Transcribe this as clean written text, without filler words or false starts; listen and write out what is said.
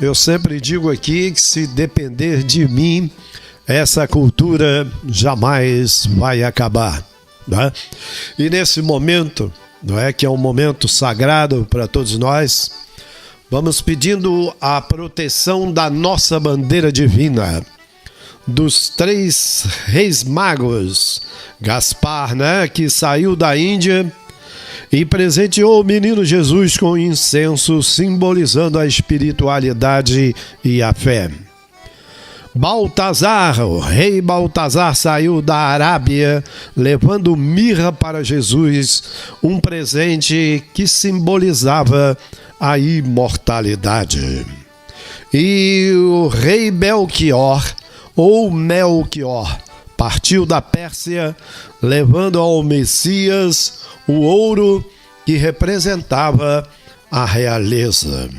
Eu sempre digo aqui que se depender de mim, essa cultura jamais vai acabar, né? E nesse momento, não é que é um momento sagrado para todos nós, vamos pedindo a proteção da nossa bandeira divina, dos 3 reis magos, Gaspar, né, que saiu da Índia e presenteou o menino Jesus com incenso, simbolizando a espiritualidade e a fé. Baltazar, o rei Baltazar, saiu da Arábia, levando mirra para Jesus, um presente que simbolizava a imortalidade. E o rei Belchior, ou Melchior, partiu da Pérsia, levando ao Messias o ouro que representava a realeza.